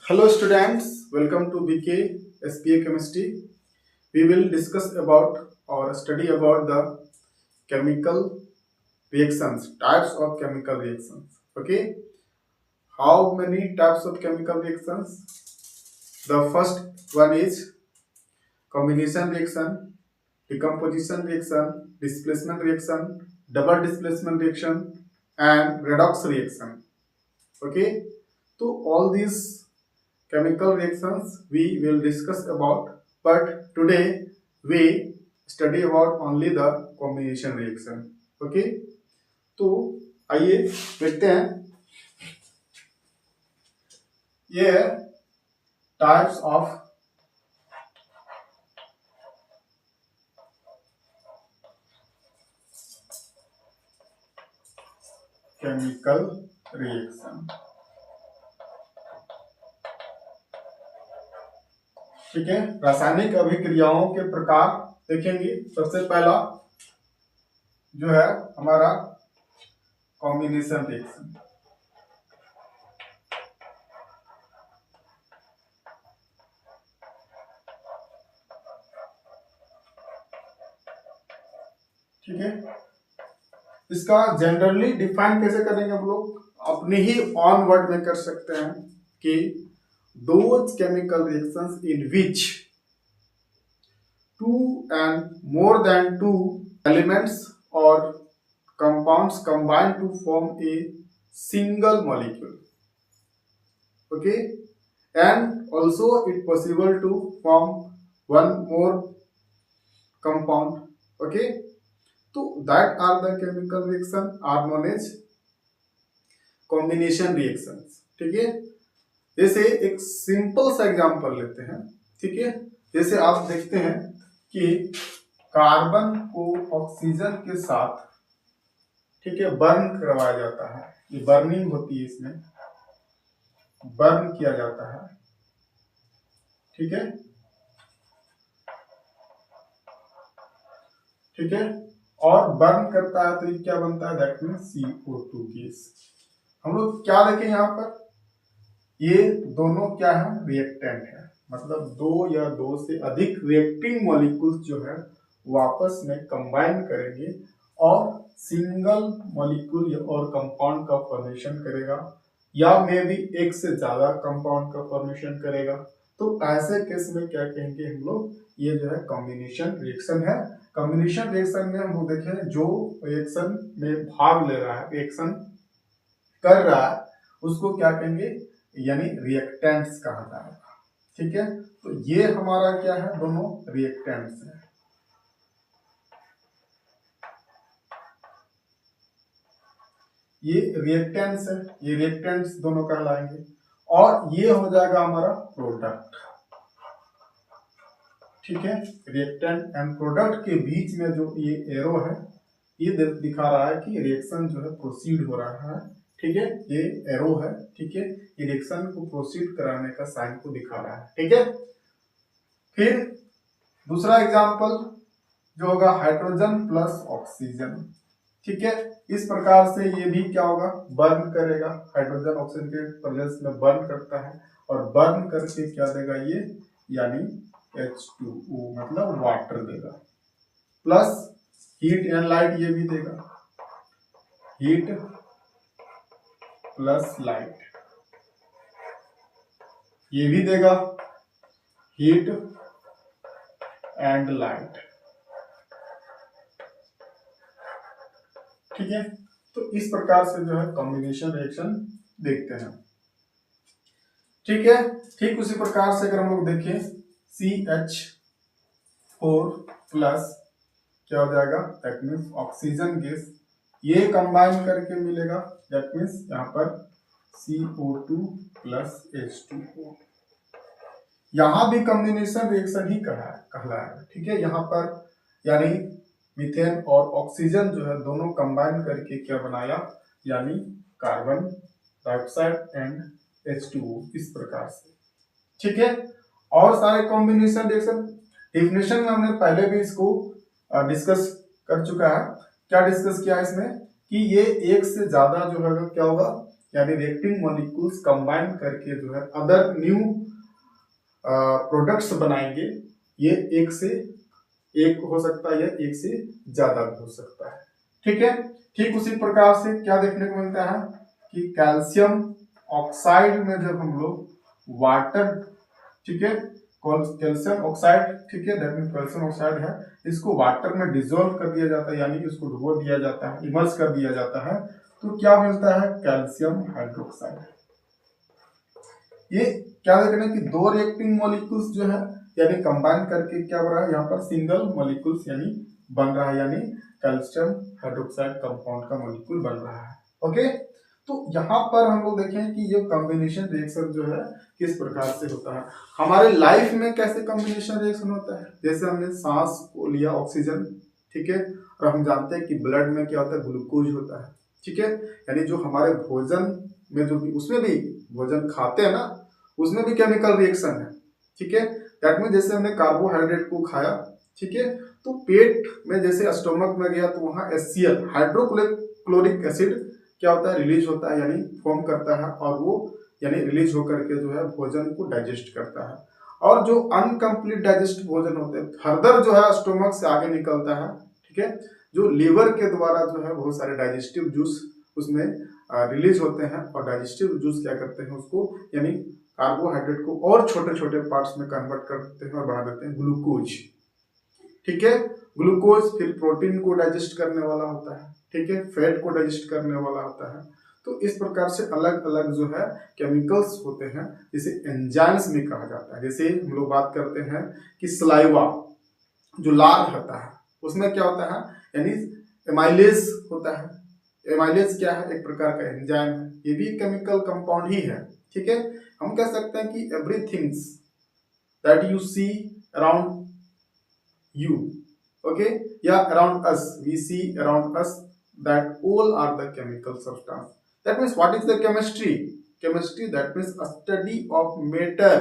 Hello students, welcome to BK SPA Chemistry. We will discuss about or study about the chemical reactions, types of chemical reactions. Okay, how many types of chemical reactions? The first one is combination reaction, decomposition reaction, displacement reaction, double displacement reaction, and redox reaction. Okay, so all these chemical reactions we will discuss about, but today we study about only the combination reaction. Okay, तो आइए देखते हैं ये types of chemical reaction. ठीक है, रासायनिक अभिक्रियाओं के प्रकार देखेंगे। सबसे पहला जो है हमारा कॉम्बिनेशन रिएक्शन। ठीक है, इसका जनरली डिफाइन कैसे करेंगे हम लोग, अपने ही ऑन वर्ड में कर सकते हैं कि those chemical reactions in which two and more than two elements or compounds combine to form a single molecule. Okay, and also it possible to form one more compound. Okay, so that are the chemical reaction are known as combination reactions. ठीक है, जैसे एक simple सा example लेते हैं। ठीक है, जैसे आप देखते हैं कि कार्बन को ऑक्सीजन के साथ, ठीक है, बर्न करवाया जाता है। ये बर्निंग होती है, इसमें बर्न किया जाता है। ठीक है, ठीक है, और बर्न करता है तो ये क्या बनता है, दैट मीन्स CO2 गैस। हम लोग क्या देखें यहाँ पर, ये दोनों क्या है, रिएक्टेंट है, मतलब दो या दो से अधिक रिएक्टिंग मॉलिक्यूल्स जो है वो आपस में कंबाइन करेंगे और सिंगल मॉलिक्यूल और कंपाउंड का फॉर्मेशन करेगा, या मे भी एक से ज्यादा कंपाउंड का फॉर्मेशन करेगा। तो ऐसे केस में क्या कहेंगे हम लोग, ये जो है कॉम्बिनेशन रिएक्शन है। कॉम्बिनेशन रिएक्शन में हम लोग देखें जो रिएक्शन में भाग ले रहा है, रिएक्शन कर रहा है, उसको क्या कहेंगे, यानी रिएक्टेंट्स कहा जाएगा। ठीक है, तो ये हमारा क्या है, दोनों रिएक्टेंट्स है। ये रिएक्टेंट्स है, ये रिएक्टेंट्स दोनों कहलाएंगे, और ये हो जाएगा हमारा प्रोडक्ट। ठीक है, रिएक्टेंट एंड प्रोडक्ट के बीच में जो ये एरो है, ये दिखा रहा है कि रिएक्शन जो है प्रोसीड हो रहा है। ठीक है, ये एरो है। ठीक है, ये रिएक्शन को प्रोसीड कराने का साइन को दिखा रहा है। ठीक है, फिर दूसरा एग्जांपल जो होगा हाइड्रोजन प्लस ऑक्सीजन। ठीक है, इस प्रकार से ये भी क्या होगा, बर्न करेगा, हाइड्रोजन ऑक्सीजन के प्रेजेंस में बर्न करता है, और बर्न करके क्या देगा ये, यानी H2O मतलब वाटर देगा, प्लस हीट एंड लाइट ये भी देगा, हीट प्लस लाइट ये भी देगा, हीट एंड लाइट। ठीक है, तो इस प्रकार से जो है कॉम्बिनेशन रिएक्शन देखते हैं। ठीक है, ठीक उसी प्रकार से अगर हम लोग देखें CH4 प्लस क्या हो जाएगा, दैट मीन्स ऑक्सीजन गैस, ये कंबाइन करके मिलेगा, दैट मीन्स यहाँ पर CO2 प्लस H2O। यहाँ भी कॉम्बिनेशन रिएक्शन ही कहलाएगा। ठीक है, यहाँ पर यानी मीथेन और ऑक्सीजन जो है दोनों कंबाइन करके क्या बनाया, यानी कार्बन डाइऑक्साइड एंड H2O, इस प्रकार से। ठीक है, और सारे कॉम्बिनेशन रिएक्शन डिफिनेशन में हमने पहले भी इसको डिस्कस कर चुका है। क्या डिस्कस किया इसमें कि ये एक से ज्यादा जो है क्या होगा, यानी रिएक्टिंग मॉलिक्यूल्स कंबाइन करके जो है अदर न्यू प्रोडक्ट्स बनाएंगे। ये एक से एक हो सकता है या एक से ज्यादा भी हो सकता है। ठीक है, ठीक उसी प्रकार से क्या देखने को मिलता है कि कैल्शियम ऑक्साइड में जब हम लोग वाटर, ठीक है, कैल्शियम ऑक्साइड, ठीक है, दैट मीन कैल्शियम ऑक्साइड है, इसको वाटर में डिसॉल्व कर दिया जाता है, यानी कि उसको डुबो दिया जाता है, इमर्स कर दिया जाता है, तो क्या मिलता है, कैल्शियम हाइड्रोक्साइड। ये क्या देख रहे हैं कि दो रिएक्टिंग मॉलिक्यूल्स जो है यानी कंबाइन करके क्या बन रहा है, यहाँ पर सिंगल मॉलिक्यूल्स यानी बन रहा है, यानी कैल्शियम हाइड्रोक्साइड कंपाउंड का मॉलिक्यूल बन रहा है। ओके, तो यहाँ पर हम लोग देखें कि ये कॉम्बिनेशन रिएक्शन जो है किस प्रकार से होता है। हमारे लाइफ में कैसे कॉम्बिनेशन रिएक्शन होता है, जैसे हमने सांस को लिया ऑक्सीजन, ठीक है, और हम जानते हैं कि ब्लड में क्या होता है, ग्लूकोज होता है, ठीक है, यानी जो हमारे भोजन में जो भी उसमें भी भोजन खाते हैं ना, उसमें भी केमिकल रिएक्शन है, ठीक है, दैट मीन जैसे हमने कार्बोहाइड्रेट को खाया, ठीक है, तो पेट में जैसे स्टोमक में गया तो वहाँ HCl हाइड्रोक्लोरिक एसिड क्या होता है, रिलीज होता है, यानी फॉर्म करता है, और वो यानी रिलीज होकर के जो है भोजन को डाइजेस्ट करता है। और जो अनकम्प्लीट डाइजेस्ट भोजन होते हैं फर्दर जो है स्टोमक से आगे निकलता है, ठीक है, जो लीवर के द्वारा जो है बहुत सारे डाइजेस्टिव जूस उसमें रिलीज होते हैं, और डाइजेस्टिव जूस क्या करते हैं उसको यानी कार्बोहाइड्रेट को और छोटे छोटे पार्ट्स में कन्वर्ट कर देते हैं और बना देते हैं ग्लूकोज, ठीक है, ग्लूकोज फिर प्रोटीन को डाइजेस्ट करने वाला होता है, ठीक है, फैट को डाइजेस्ट करने वाला होता है। तो इस प्रकार से अलग अलग जो है केमिकल्स होते हैं, जिसे एंजाइम्स में कहा जाता है। जैसे हम लोग बात करते हैं कि सलाइवा जो लार होता है उसमें क्या होता है, यानी एमाइलेज होता है। एमाइलेज क्या है, एक प्रकार का एंजाइम है, ये भी केमिकल कंपाउंड ही है, ठीक है। हम कह सकते हैं कि everythings that you see around you, okay, yeah, around us, we see around us, that all are the chemical substance. That means what is the chemistry? Chemistry, that means a study of matter,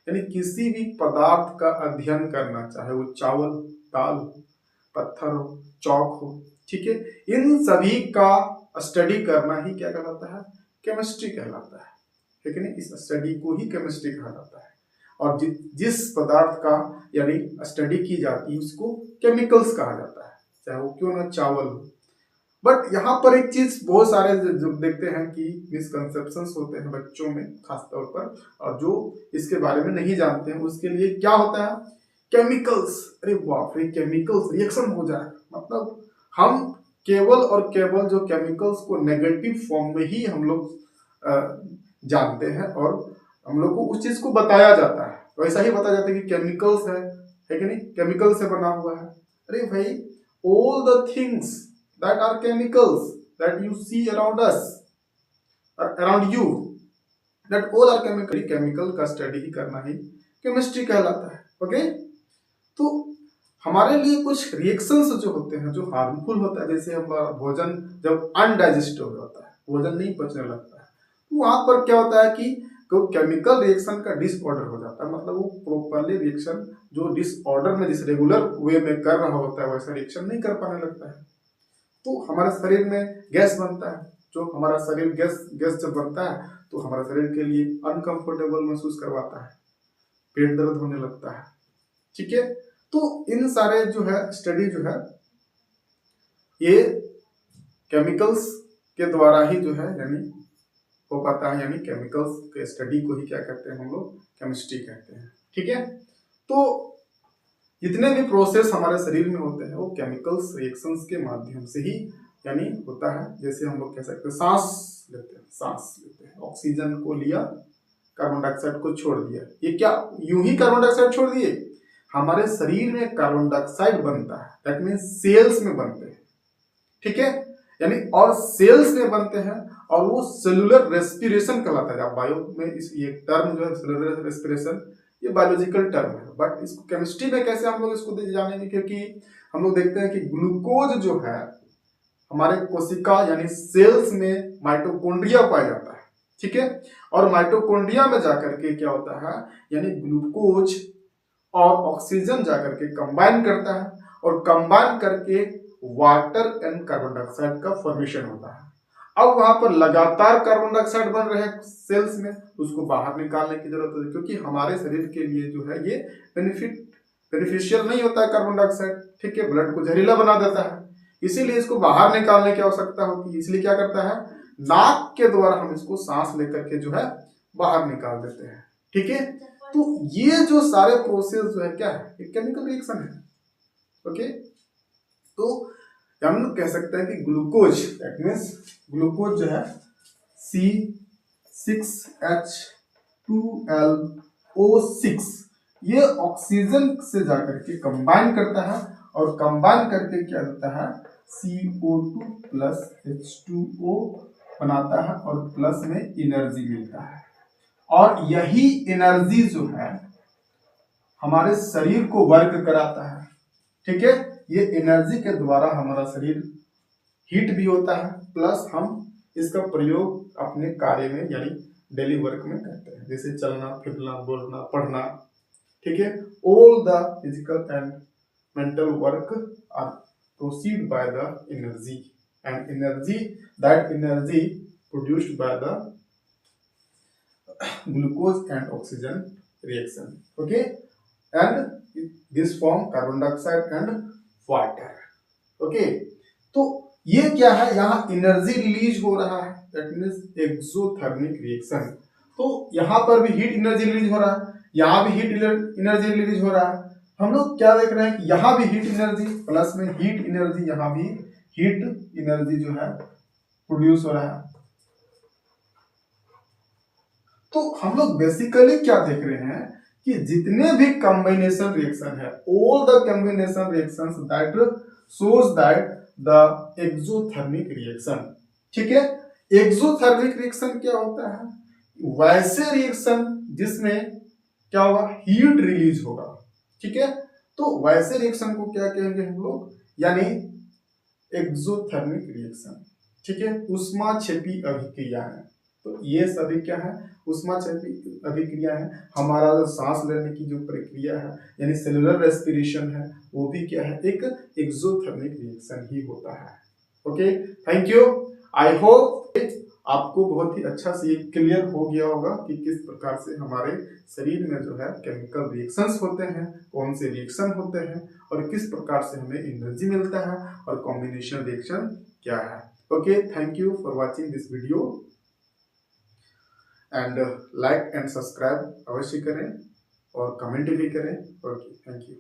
यानी किसी भी पदार्थ का अध्ययन करना, चाहे वो चावल, दाल, पत्थर हो, चौक हो, ठीक है, इन सभी का स्टडी करना ही क्या कहलाता है, केमिस्ट्री कहलाता है, ठीक है ना, इस स्टडी को ही केमिस्ट्री कहा जाता है। और जिस पदार्थ का यानी स्टडी की जाती है उसको केमिकल्स कहा जाता है, चाहे वो क्यों ना चावल हो। बट यहाँ पर एक चीज बहुत सारे जो देखते हैं कि मिसकंसेप्शंस होते हैं बच्चों में खास तौर पर, और जो इसके बारे में नहीं जानते हैं उसके लिए क्या होता है, केमिकल्स, अरे बाप रे, केमिकल्स रिएक्शन हो जाए, मतलब हम केवल और केवल जो केमिकल्स को नेगेटिव फॉर्म में ही हम लोग जानते हैं, और हम लोग को उस चीज को बताया जाता है, वैसा ही बताया जाता है कि केमिकल्स है कि नहीं, केमिकल से बना हुआ है। अरे भाई, all the things that are chemicals that you see around us, around you, that all are chemical. Chemical का स्टडी ही करना ही केमिस्ट्री कहलाता है। ओके, तो हमारे लिए कुछ रिएक्शंस जो होते हैं जो हार्मफुल होता है, जैसे हमारा भोजन जब अनडाइजेस्टेबल होता है, भोजन नहीं पचने लगता है, तो वहां पर क्या होता है कि तो केमिकल रिएक्शन का डिसऑर्डर हो जाता है, मतलब वो प्रॉपरली रिएक्शन जो डिसऑर्डर में जिस रेगुलर वे में कर रहा होता है वैसा रिएक्शन नहीं कर पाने लगता है, तो हमारे शरीर में गैस बनता है। जो हमारा शरीर गैस जब बनता है तो हमारे शरीर के लिए अनकंफर्टेबल महसूस करवाता है, पेट दर्द होने लगता है, ठीक है। तो इन सारे जो है स्टडी जो है ये केमिकल्स के द्वारा ही जो है यानी हो पाता है, यानी केमिकल्स के स्टडी को ही क्या कहते हैं हम लोग, केमिस्ट्री कहते हैं, ठीक है। तो जितने भी प्रोसेस हमारे शरीर में होते हैं वो केमिकल्स रिएक्शंस के माध्यम से ही यानी होता है। जैसे हम लोग कह सकते हैं सांस लेते हैं, ऑक्सीजन को लिया, कार्बन डाइऑक्साइड को छोड़ दिया, ये क्या यूं ही कार्बन डाइऑक्साइड छोड़ दिए, हमारे शरीर में कार्बन डाइऑक्साइड बनता है, दैट मीन्स सेल्स में बनते हैं, ठीक है, यानी और सेल्स में बनते हैं, और वो सेलुलर रेस्पिरेशन कहलाता है। बायो में इस ये टर्म जो है सेलुलर रेस्पिरेशन, ये बायोलॉजिकल टर्म है, बट इसको केमिस्ट्री में कैसे हम लोग इसको जानेंगे, क्योंकि हम लोग देखते हैं कि ग्लूकोज जो है हमारे कोशिका यानी सेल्स में माइटोकॉन्ड्रिया पाया जाता है, ठीक है, और माइटोकॉन्ड्रिया में जाकर के क्या होता है, यानी ग्लूकोज और ऑक्सीजन जाकर के कंबाइन करता है, और कंबाइन करके वाटर एंड कार्बन डाइऑक्साइड का फॉर्मेशन होता है। अब वहां पर लगातार कार्बन डाइऑक्साइड बन रहे हैं सेल्स में, उसको बाहर निकालने की जरूरत है, क्योंकि हमारे शरीर के लिए जो है ये बेनिफिशियल नहीं होता है कार्बन डाइऑक्साइड, ठीक है, ब्लड को जहरीला बना देता है, इसीलिए इसको बाहर निकालने की आवश्यकता होती है। इसलिए क्या करता है, नाक के द्वारा हम इसको सांस लेकर के जो है बाहर निकाल देते हैं, ठीक है। तो ये जो सारे प्रोसेस जो है क्या है, एक केमिकल रिएक्शन है, ओके। तो हम लोग कह सकते हैं कि ग्लूकोज, दैट मीन्स ग्लूकोज जो है C6H2LO6 ये ऑक्सीजन से जाकर के कंबाइन करता है और कंबाइन करके क्या देता है, CO2 प्लस H2O बनाता है और प्लस में एनर्जी मिलता है। और यही एनर्जी जो है हमारे शरीर को वर्क कराता है, ठीक है। ये एनर्जी के द्वारा हमारा शरीर हीट भी होता है, प्लस हम इसका प्रयोग अपने कार्य में यानी डेली वर्क में करते हैं, जैसे चलना फिरना बोलना पढ़ना, ठीक है। All the physical and mental work are proceed by the energy and energy that energy produced by the glucose and oxygen reaction, okay, and this form carbon dioxide and water, okay। तो ये क्या है, यहाँ energy release हो रहा है, that means exothermic reaction. तो यहाँ पर भी हीट एनर्जी रिलीज हो रहा है, यहाँ भी हीट एनर्जी रिलीज हो रहा है। हम लोग क्या देख रहे हैं कि यहाँ भी हीट एनर्जी प्लस में हीट एनर्जी, यहाँ भी हीट एनर्जी जो है प्रोड्यूस हो रहा है। तो हम लोग बेसिकली क्या देख रहे हैं कि जितने भी कॉम्बिनेशन रिएक्शन है, all the combination reactions that shows that the exothermic reaction, ठीक है। एक्सोथर्मिक रिएक्शन क्या होता है, वैसे रिएक्शन जिसमें क्या होगा, हीट रिलीज होगा, ठीक है। तो वैसे रिएक्शन को क्या कहेंगे हम लोग, यानी एक्सोथर्मिक रिएक्शन, ठीक है। ऊष्माक्षेपी अभिक्रिया है, तो ये सभी क्या है, ऊष्माक्षेपी अभिक्रिया है। हमारा जो सांस लेने की जो प्रक्रिया है यानी सेलुलर रेस्पिरेशन है, वो भी क्या है, एक एक्सोथर्मिक रिएक्शन ही होता है, okay. Thank you. I hope आपको बहुत ही अच्छा से क्लियर हो गया होगा कि किस प्रकार से हमारे शरीर में जो है केमिकल रिएक्शंस होते हैं, कौन से रिएक्शन होते हैं और किस प्रकार से हमें एनर्जी मिलता है और कॉम्बिनेशन रिएक्शन क्या है, okay. Thank you for watching this video and like and subscribe अवश्य करें और कमेंट भी करें, ओके। Thank you.